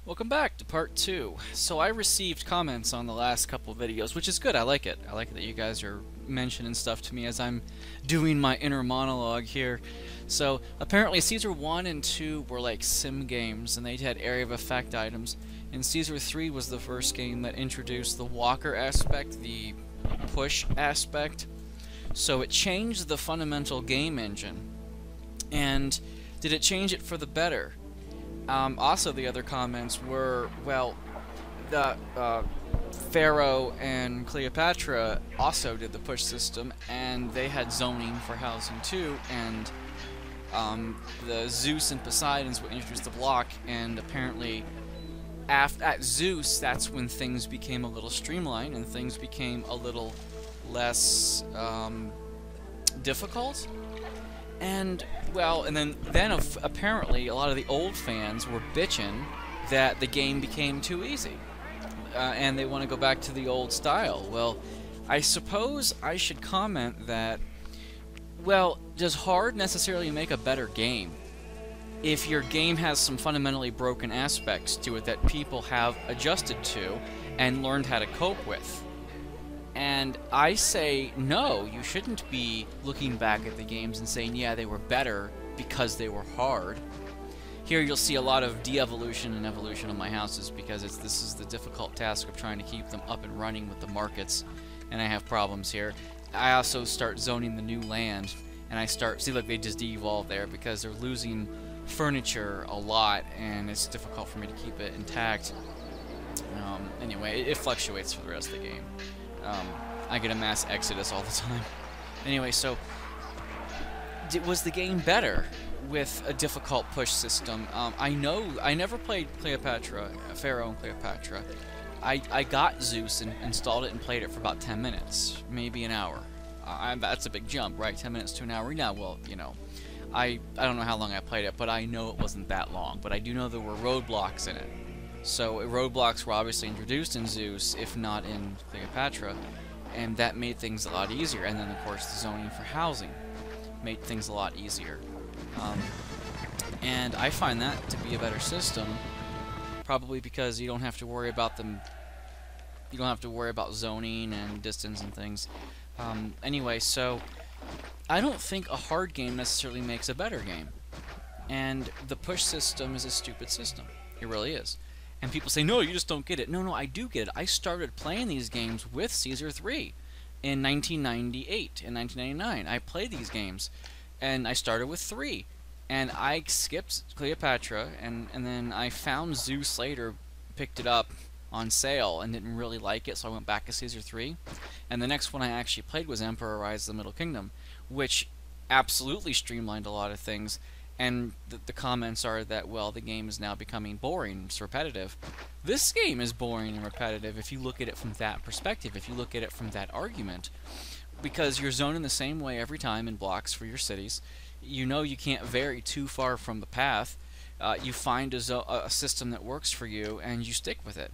Welcome back to part 2. So I received comments on the last couple videos, which is good. I like it. I like it that you guys are mentioning stuff to me as I'm doing my inner monologue here. So apparently Caesar 1 and 2 were like sim games, and they had area of effect items. And Caesar 3 was the first game that introduced the walker aspect, the push aspect. So it changed the fundamental game engine. And did it change it for the better? Also, the other comments were, well, the Pharaoh and Cleopatra also did the push system, and they had zoning for housing too, and the Zeus and Poseidon's would introduce the block, and apparently at Zeus, that's when things became a little streamlined, and things became a little less difficult. And, well, and then apparently a lot of the old fans were bitching that the game became too easy. And they want to go back to the old style. Well, I suppose I should comment that, well, does hard necessarily make a better game? If your game has some fundamentally broken aspects to it that people have adjusted to and learned how to cope with. And I say, no, you shouldn't be looking back at the games and saying, yeah, they were better because they were hard. Here you'll see a lot of de-evolution and evolution of my houses because this is the difficult task of trying to keep them up and running with the markets, and I have problems here. I also start zoning the new land, and I start, see, look, they just de-evolve there because they're losing furniture a lot, and it's difficult for me to keep it intact. Anyway, it fluctuates for the rest of the game. I get a mass exodus all the time. Anyway, so was the game better with a difficult push system? I know I never played Cleopatra, Pharaoh and Cleopatra. I got Zeus and installed it and played it for about 10 minutes, maybe an hour. That's a big jump, right? 10 minutes to an hour. Now, well, you know, I don't know how long I played it, but I know it wasn't that long. But I do know there were roadblocks in it. So roadblocks were obviously introduced in Zeus, if not in Cleopatra, and that made things a lot easier. And then, of course, the zoning for housing made things a lot easier. And I find that to be a better system, probably because you don't have to worry about them. You don't have to worry about zoning and distance and things. Anyway, so I don't think a hard game necessarily makes a better game, and the push system is a stupid system. It really is. And people say, no, you just don't get it. No, I do get it. I started playing these games with Caesar 3 in 1998 and 1999. I played these games, and I started with 3. And I skipped Cleopatra, and then I found Zeus later, picked it up on sale, and didn't really like it, so I went back to Caesar 3. And the next one I actually played was Emperor Rise of the Middle Kingdom, which absolutely streamlined a lot of things. And the comments are that, well, the game is now becoming boring, it's repetitive. This game is boring and repetitive if you look at it from that perspective, if you look at it from that argument. Because you're zoning the same way every time in blocks for your cities. You know you can't vary too far from the path. You find a system that works for you, and you stick with it.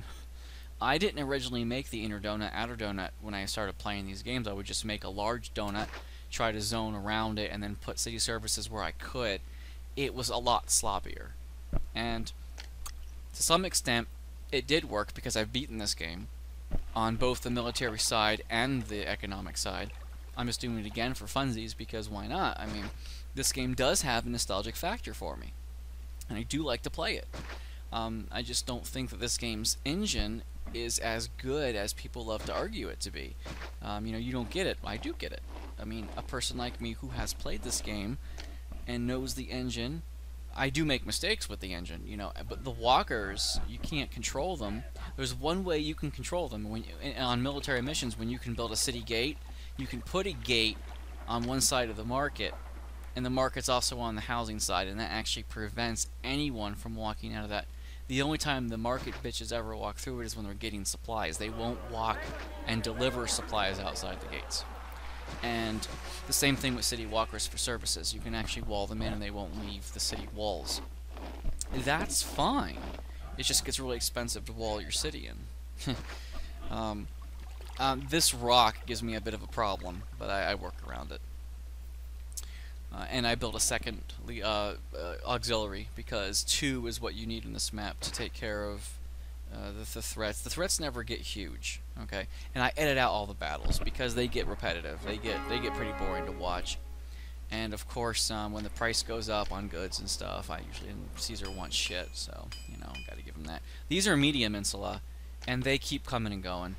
I didn't originally make the inner donut, outer donut when I started playing these games. I would just make a large donut, try to zone around it, and then put city services where I could. It was a lot sloppier, and to some extent it did work because I've beaten this game on both the military side and the economic side. I'm just doing it again for funsies because why not? I mean, this game does have a nostalgic factor for me, and I do like to play it. I just don't think that this game's engine is as good as people love to argue it to be. You know, you don't get it. I do get it. I mean, a person like me who has played this game and knows the engine. I do make mistakes with the engine, you know, but the walkers, you can't control them. There's one way you can control them. On military missions, when you can build a city gate, you can put a gate on one side of the market, and the market's also on the housing side, and that actually prevents anyone from walking out of that. The only time the market bitches ever walk through it is when they're getting supplies. They won't walk and deliver supplies outside the gates. And the same thing with city walkers for services. You can actually wall them in and they won't leave the city walls. That's fine. It just gets really expensive to wall your city in. This rock gives me a bit of a problem, but I work around it. And I built a second auxiliary because 2 is what you need in this map to take care of the threats. The threats never get huge, okay? And I edit out all the battles because they get repetitive. They get pretty boring to watch. And of course, when the price goes up on goods and stuff, Caesar wants shit, so you know, gotta give him that. These are medium insula, and they keep coming and going.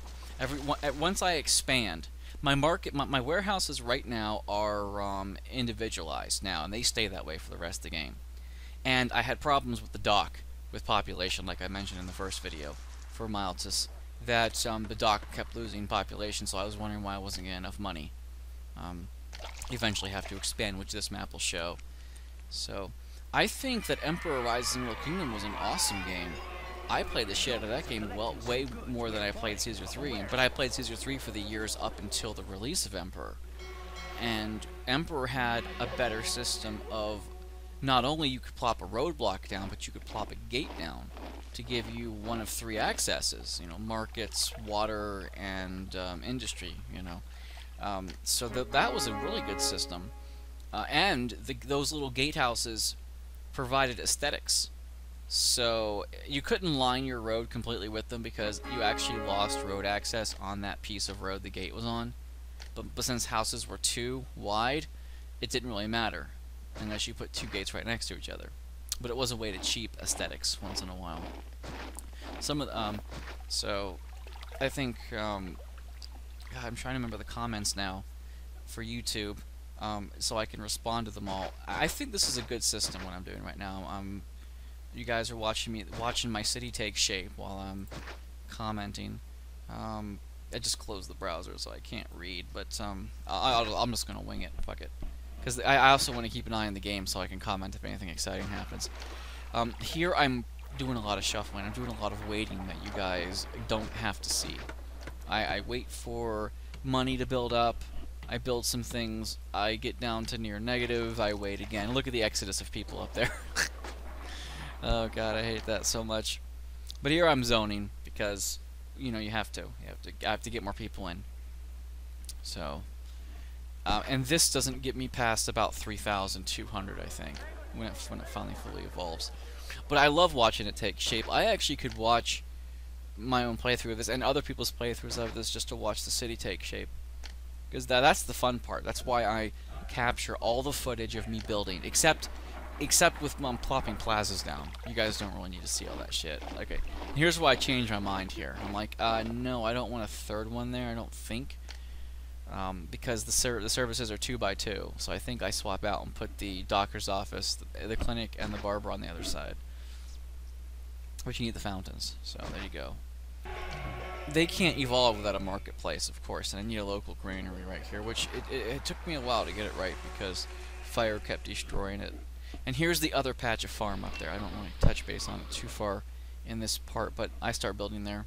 Once I expand, my warehouses right now are individualized now, and they stay that way for the rest of the game. And I had problems with the dock with population, like I mentioned in the first video for Miletus, that the dock kept losing population, so I was wondering why I wasn't getting enough money. Eventually have to expand, which this map will show. So I think that Emperor Rising Little Kingdom was an awesome game. I played the shit out of that game way more than I played Caesar 3, but I played Caesar 3 for the years up until the release of Emperor. And Emperor had a better system of not only you could plop a roadblock down, but you could plop a gate down to give you one of 3 accesses, you know, markets, water, and industry, you know. So that was a really good system. And those little gatehouses provided aesthetics. So you couldn't line your road completely with them because you actually lost road access on that piece of road the gate was on. But since houses were too wide, it didn't really matter unless you put 2 gates right next to each other. But it was a way to cheap aesthetics once in a while. So I think God, I'm trying to remember the comments now for YouTube, so I can respond to them all. I think this is a good system what I'm doing right now. You guys are watching my city take shape while I'm commenting. I just closed the browser so I can't read, but I'm just gonna wing it. Fuck it, because I also want to keep an eye on the game so I can comment if anything exciting happens. Here I'm doing a lot of shuffling. I'm doing a lot of waiting that you guys don't have to see. I wait for money to build up. I build some things. I get down to near negative. I wait again. Look at the exodus of people up there. Oh god, I hate that so much. But here I'm zoning because, you know, I have to get more people in. So, and this doesn't get me past about 3,200, I think, when it finally fully evolves. But I love watching it take shape. I actually could watch my own playthrough of this and other people's playthroughs of this just to watch the city take shape, because that's the fun part. That's why I capture all the footage of me building, except with plopping plazas down. You guys don't really need to see all that shit. Okay, here's why I changed my mind here. I'm like, no, I don't want a 3rd one there, I don't think, because the services are 2 by 2, so I think I swap out and put the doctor's office, the clinic, and the barber on the other side. But you need the fountains, so there you go. They can't evolve without a marketplace, of course, and I need a local granary right here, which it took me a while to get it right because fire kept destroying it. And here's the other patch of farm up there. I don't want to touch base on it too far in this part, but I start building there.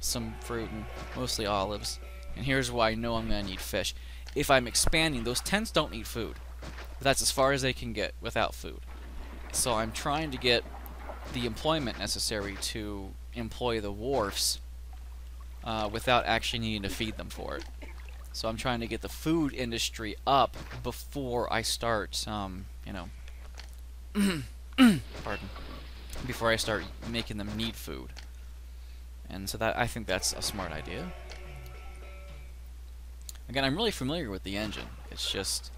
Some fruit and mostly olives. And here's why I know I'm going to need fish. If I'm expanding, those tents don't need food. But that's as far as they can get without food. So I'm trying to get the employment necessary to employ the wharfs without actually needing to feed them for it. So I'm trying to get the food industry up before I start, you know, pardon, before I start making them need food. And so I think that's a smart idea. Again, I'm really familiar with the engine. It's just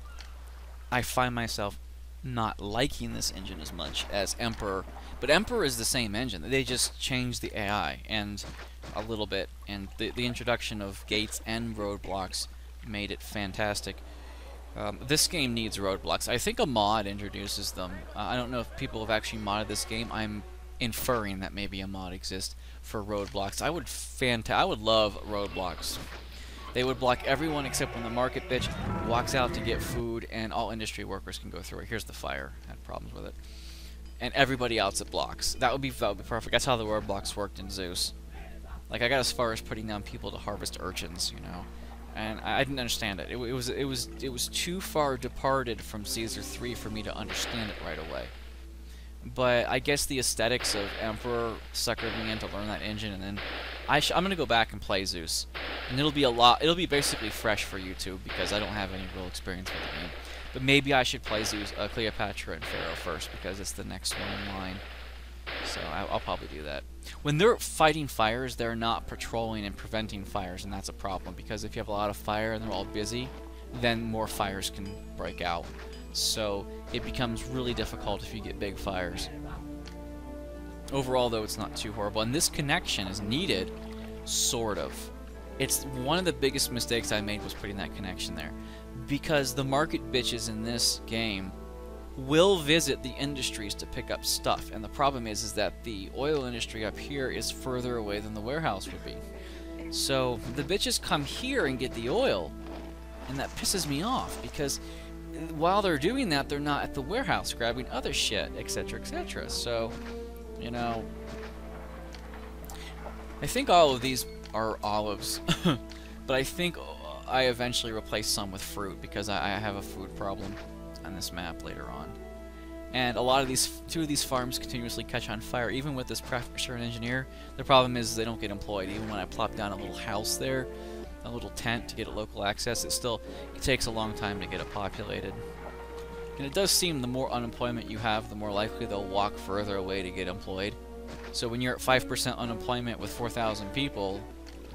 I find myself not liking this engine as much as Emperor. But Emperor is the same engine. They just changed the AI and a little bit, and the introduction of gates and roadblocks made it fantastic. This game needs roadblocks. I think a mod introduces them. I don't know if people have actually modded this game. I'm inferring that maybe a mod exists for roadblocks. I would love roadblocks. They would block everyone except when the market bitch walks out to get food, and all industry workers can go through it. Here's the fire. I had problems with it. And everybody else it blocks. That would be perfect. That's how the roadblocks worked in Zeus. Like, I got as far as putting down people to harvest urchins, you know. And I didn't understand it. It was too far departed from Caesar 3 for me to understand it right away. But I guess the aesthetics of Emperor suckered me in to learn that engine, and then I'm gonna go back and play Zeus, and it'll be basically fresh for YouTube because I don't have any real experience with the game. But maybe I should play Zeus, Cleopatra and Pharaoh first because it's the next one in line. So I'll probably do that. When they're fighting fires, they're not patrolling and preventing fires, and that's a problem because if you have a lot of fire and they're all busy, then more fires can break out. So it becomes really difficult if you get big fires. Overall, though, it's not too horrible. And this connection is needed, sort of. It's one of the biggest mistakes I made was putting that connection there. Because the market bitches in this game will visit the industries to pick up stuff. And the problem is that the oil industry up here is further away than the warehouse would be. So the bitches come here and get the oil. And that pisses me off because while they're doing that, they're not at the warehouse grabbing other shit, etc., etc. So, you know, I think all of these are olives, but I think I eventually replace some with fruit because I have a food problem on this map later on. And a lot of these, 2 of these farms continuously catch on fire, even with this prefecture and engineer. The problem is they don't get employed. Even when I plop down a little house there, a little tent to get local access, it takes a long time to get it populated. And it does seem the more unemployment you have, the more likely they'll walk further away to get employed. So when you're at 5% unemployment with 4,000 people,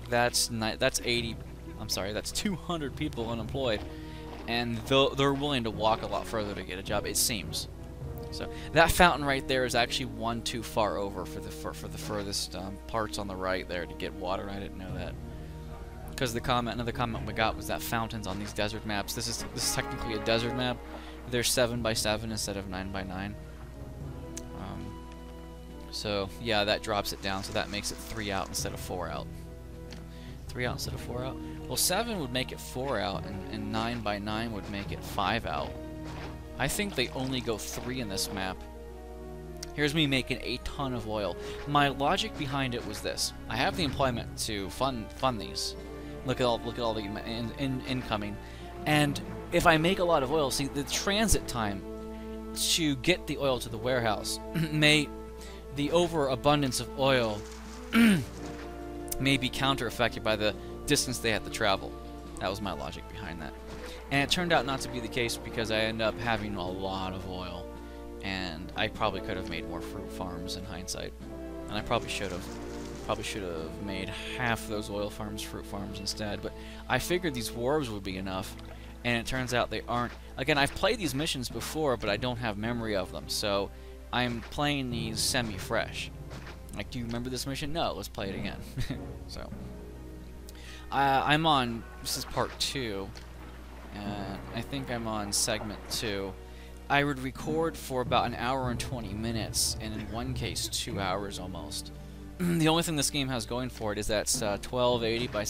that's 200 people unemployed, and they're willing to walk a lot further to get a job, it seems. So that fountain right there is actually one too far over for the furthest parts on the right there to get water. I didn't know that. Because another comment we got was that fountains on these desert maps. This is technically a desert map. They're 7x7 instead of 9x9. So yeah, that drops it down. So that makes it 3 out instead of 4 out. 3 out instead of 4 out. Well, 7 would make it 4 out, and 9x9 would make it 5 out. I think they only go 3 in this map. Here's me making a ton of oil. My logic behind it was this: I have the employment to fund these. Look at all the incoming, and if I make a lot of oil, see the transit time to get the oil to the warehouse the overabundance of oil may be counter-affected by the distance they have to travel. That was my logic behind that. And it turned out not to be the case because I ended up having a lot of oil. And I probably could have made more fruit farms in hindsight. And I probably should have. Probably should have made half those oil farms fruit farms instead. But I figured these wharves would be enough. And it turns out they aren't. Again, I've played these missions before, but I don't have memory of them. So I'm playing these semi-fresh. Like, do you remember this mission? No, let's play it again. So, I'm on, this is part 2, and I think I'm on segment 2. I would record for about an hour and 20 minutes, and in one case, 2 hours almost. The only thing this game has going for it is that it's 1280 by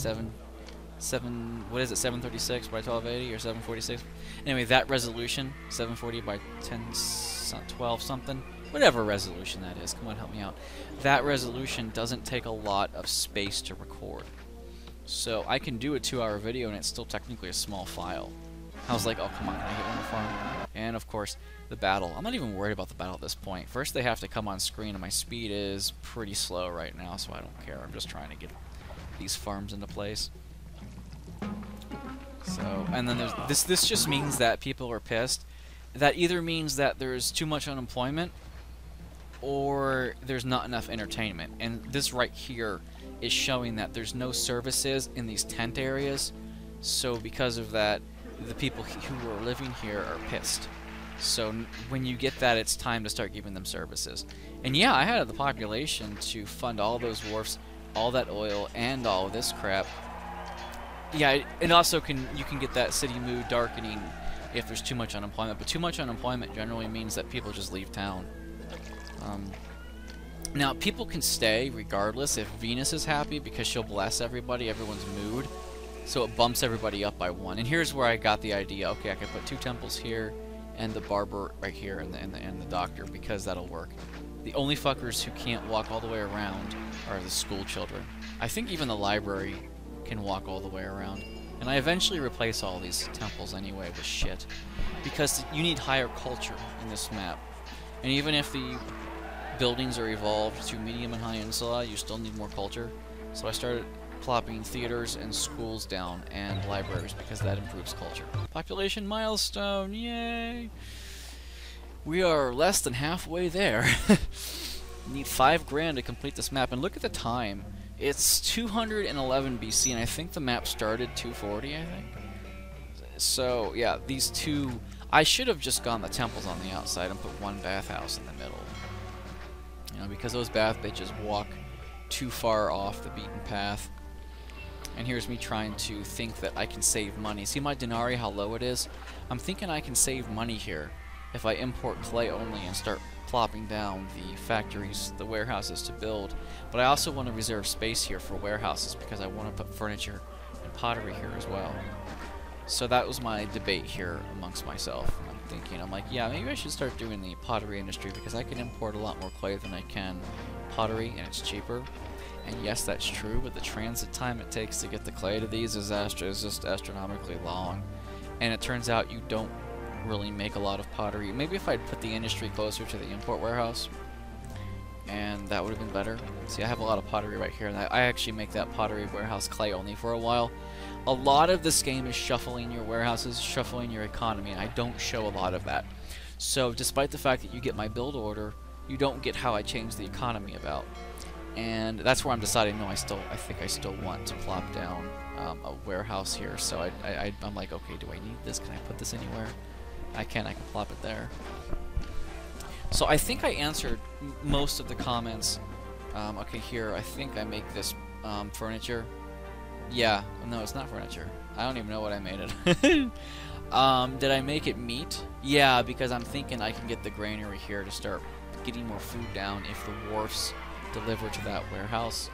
what is it, 736 by 1280 or 746? Anyway, that resolution, 740 by 12 something, whatever resolution that is, come on, help me out. That resolution doesn't take a lot of space to record. So I can do a 2-hour video and it's still technically a small file. I was like, oh come on, can I get one more farm? And of course, the battle. I'm not even worried about the battle at this point. First they have to come on screen, and my speed is pretty slow right now, so I don't care. I'm just trying to get these farms into place. So, and then there's this just means that people are pissed. That either means that there's too much unemployment or there's not enough entertainment. And this right here is showing that there's no services in these tent areas. So because of that, the people who are living here are pissed. So when you get that, it's time to start giving them services. And yeah, I had the population to fund all those wharfs, all that oil, and all of this crap. Yeah, and also you can get that city mood darkening if there's too much unemployment. But too much unemployment generally means that people just leave town. Now, people can stay regardless if Venus is happy because she'll bless everyone's mood. So it bumps everybody up by 1. And here's where I got the idea. Okay, I can put 2 temples here and the barber right here and the doctor because that'll work. The only fuckers who can't walk all the way around are the school children. I think even the library can walk all the way around. And I eventually replace all these temples anyway with shit. Because you need higher culture in this map. And even if the buildings are evolved to medium and high insula, you still need more culture. So I started plopping theaters and schools down and libraries because that improves culture. Population milestone, yay! We are less than halfway there. Need 5 grand to complete this map, and look at the time. It's 211 BC, and I think the map started 240, I think. So, yeah, these two... I should have just gone the temples on the outside and put one bathhouse in the middle. You know, because those bath bitches walk too far off the beaten path. And here's me trying to think that I can save money. See my denarii, how low it is? I'm thinking I can save money here if I import clay only and start plopping down the factories, the warehouses to build. But I also want to reserve space here for warehouses because I want to put furniture and pottery here as well. So that was my debate here amongst myself. I'm like, yeah, maybe I should start doing the pottery industry because I can import a lot more clay than I can pottery, and it's cheaper. And yes, that's true, but the transit time it takes to get the clay to these is just astronomically long. And it turns out you don't really make a lot of pottery. Maybe if I'd put the industry closer to the import warehouse, and that would have been better. See, I have a lot of pottery right here, and I actually make that pottery warehouse clay only for a while. A lot of this game is shuffling your warehouses, shuffling your economy, and I don't show a lot of that. So despite the fact that you get my build order, you don't get how I change the economy about. And that's where I'm deciding, no, I think I still want to plop down a warehouse here. So I'm like, okay, do I need this? Can I put this anywhere? I can plop it there. So I think I answered most of the comments. Okay, here, I think I make this furniture. Yeah, no, it's not furniture. I don't even know what I made it. Did I make it meat? Yeah, because I'm thinking I can get the granary here to start getting more food down if the wharfs deliver to that warehouse.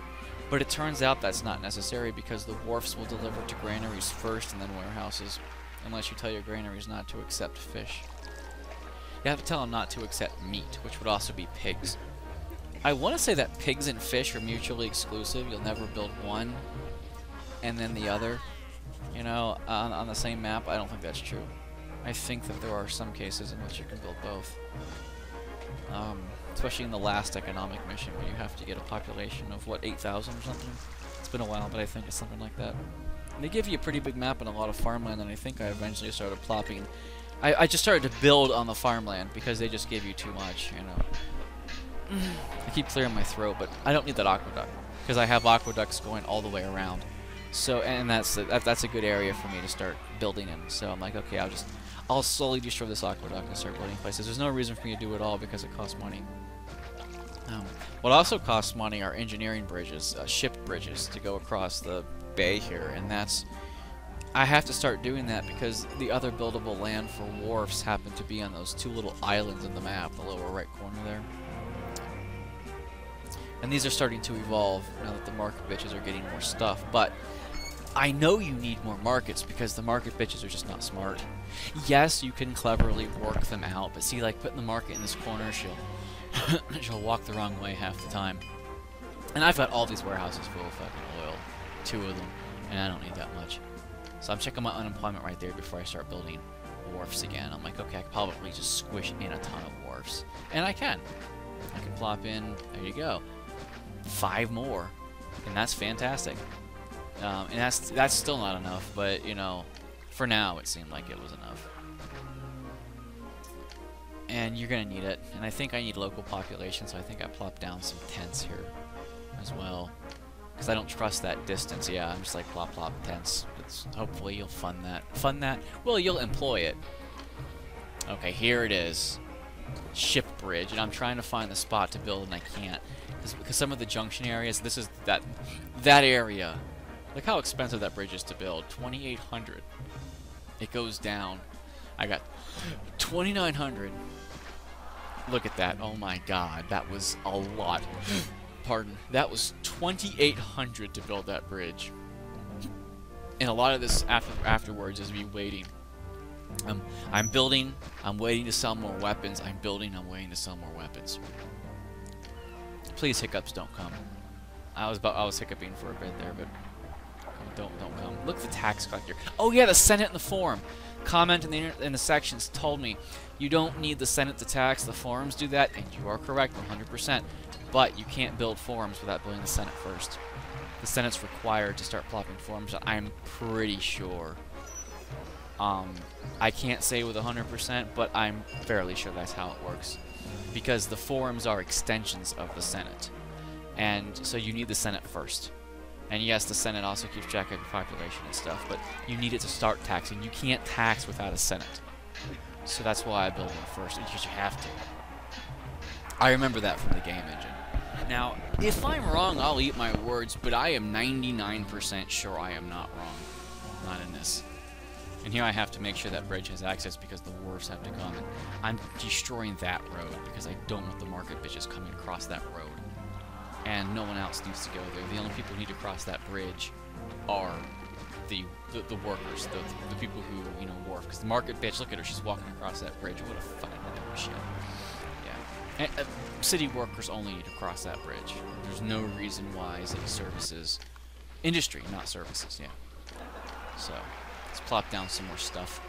But it turns out that's not necessary because the wharfs will deliver to granaries first and then warehouses, unless you tell your granaries not to accept fish. You have to tell them not to accept meat, which would also be pigs. I want to say that pigs and fish are mutually exclusive. You'll never build one and then the other, you know, on the same map. I don't think that's true. I think that there are some cases in which you can build both. Especially in the last economic mission where you have to get a population of, what, 8,000 or something? It's been a while, but I think it's something like that. And they give you a pretty big map and a lot of farmland, and I think I eventually started plopping. I just started to build on the farmland because they just give you too much, you know. I keep clearing my throat, but I don't need that aqueduct because I have aqueducts going all the way around. So, and that's a good area for me to start building in. So I'm like, okay, I'll slowly destroy this aqueduct and start building places. There's no reason for me to do it all because it costs money. What also costs money are engineering bridges, ship bridges to go across the bay here, and I have to start doing that because the other buildable land for wharfs happen to be on those two little islands in the map, the lower right corner there. And these are starting to evolve now that the market bitches are getting more stuff, but I know you need more markets because the market bitches are just not smart. Yes, you can cleverly work them out, but see, like putting the market in this corner, she'll walk the wrong way half the time. And I've got all these warehouses full of fucking oil, 2 of them, and I don't need that much. So I'm checking my unemployment right there before I start building wharfs again. I'm like, okay, I can probably just squish in a ton of wharfs. And I can. I can plop in, there you go, 5 more. And that's fantastic. And that's still not enough, but, you know, for now it seemed like it was enough. And you're going to need it. And I think I need local population, so I think I plopped down some tents here as well. Because I don't trust that distance. Yeah, I'm just like plop plop tents. Hopefully you'll fund that. Fund that? Well, you'll employ it. Okay, here it is. Ship bridge. And I'm trying to find the spot to build and I can't. Because some of the junction areas, this is that area. Look how expensive that bridge is to build. 2,800. It goes down. I got 2,900. Look at that. Oh my god. That was a lot. Pardon. That was 2,800 to build that bridge. And a lot of this afterwards is me waiting. I'm building. I'm waiting to sell more weapons. I'm building. I'm waiting to sell more weapons. Please, hiccups don't come. I was hiccuping for a bit there, but don't come. Look at the tax collector. Oh yeah, the Senate and the Forum. Comment in the sections told me you don't need the Senate to tax. The forums do that, and you are correct 100%. But you can't build forums without building the Senate first. The Senate's required to start plopping forums. I'm pretty sure. I can't say with 100%, but I'm fairly sure that's how it works. Because the forums are extensions of the Senate. And so you need the Senate first. And yes, the Senate also keeps track of your population and stuff, but you need it to start taxing. You can't tax without a Senate. So that's why I build one first, because you have to. I remember that from the game engine. Now, if I'm wrong, I'll eat my words, but I am 99% sure I am not wrong. Not in this. And here I have to make sure that bridge has access because the wharves have to come. And I'm destroying that road because I don't want the market bitches coming across that road. And no one else needs to go there. The only people who need to cross that bridge are the workers, the people who, you know, wharf. Because the market bitch, look at her, she's walking across that bridge. What a fucking shit. Yeah. And, city workers only need to cross that bridge. There's no reason why city services... Industry, not services, yeah. So, let's plop down some more stuff.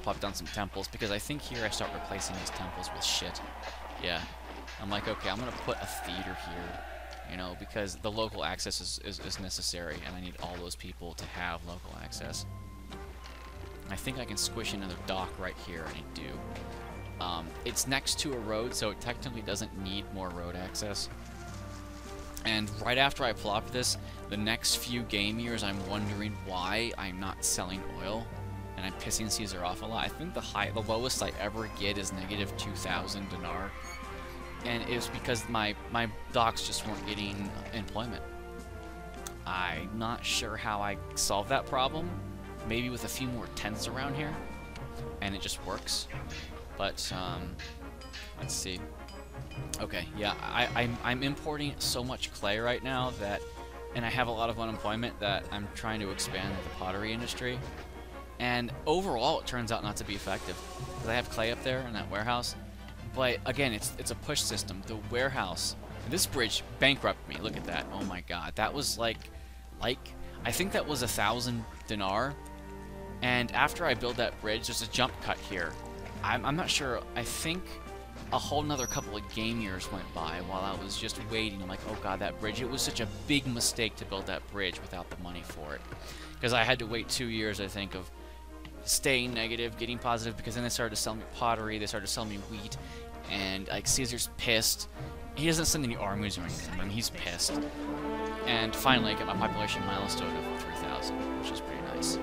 Plop down some temples, because I think here I start replacing these temples with shit. Yeah. I'm like, okay, I'm gonna put a theater here, you know, because the local access is necessary, and I need all those people to have local access. I think I can squish another dock right here, and I do. It's next to a road, so it technically doesn't need more road access. And right after I plop this, the next few game years, I'm wondering why I'm not selling oil, and I'm pissing Caesar off a lot. I think the lowest I ever get is negative 2,000 dinar. And it was because my docks just weren't getting employment. I'm not sure how I solved that problem. Maybe with a few more tents around here, and it just works. But let's see. Okay, yeah, I'm importing so much clay right now that, and I have a lot of unemployment that I'm trying to expand the pottery industry. And overall, it turns out not to be effective because I have clay up there in that warehouse. But again, it's a push system. The warehouse, this bridge bankrupted me. Look at that. Oh my god, that was like I think that was 1,000 dinar. And after I build that bridge, there's a jump cut here. I'm not sure. I think a whole nother couple of game years went by while I was just waiting. I'm like, oh god, that bridge. It was such a big mistake to build that bridge without the money for it, because I had to wait 2 years, I think, of staying negative, getting positive, because then they started to sell me pottery, they started to sell me wheat, and like Caesar's pissed. He doesn't send any armies or anything, and he's pissed. And finally I get my population milestone of 3,000, which is pretty nice.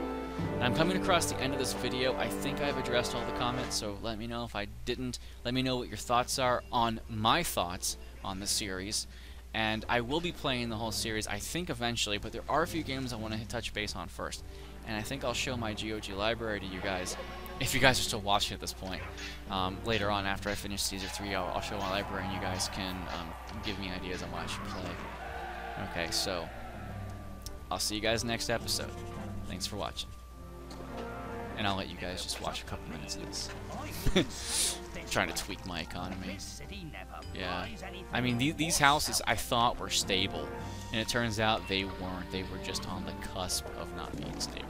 And I'm coming across the end of this video. I think I've addressed all the comments, so let me know if I didn't. Let me know what your thoughts are on my thoughts on the series. And I will be playing the whole series, I think, eventually, but there are a few games I want to touch base on first. And I think I'll show my GOG library to you guys, if you guys are still watching at this point. Later on, after I finish Caesar 3, I'll show my library, and you guys can give me ideas on what I should play. Okay, so I'll see you guys next episode. Thanks for watching. And I'll let you guys just watch a couple minutes of this. I'm trying to tweak my economy. Yeah. I mean, these houses I thought were stable, and it turns out they weren't. They were just on the cusp of not being stable.